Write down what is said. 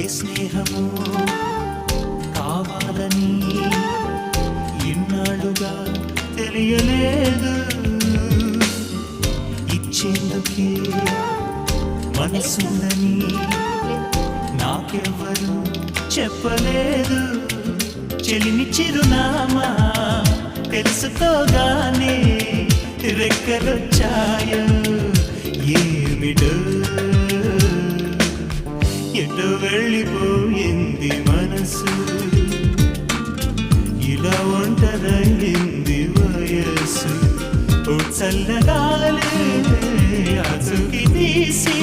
ఏ స్నేహము కావాలని ఇన్నాళ్ళుగా తెలియలేదు. ఇచ్చేందుకే మనసుందని నాకెవ్వరు చెప్పలేదు. చెలిమి చిరునామా తెలుసుకోగానే రెక్కలొచ్చాయో ఏమిటో, ఎటో వెళ్ళిపోయింది మనసు, ఇలా ఒంటరయింది వయస్సు. ఓ చల్లగాలే అతుకి తీసి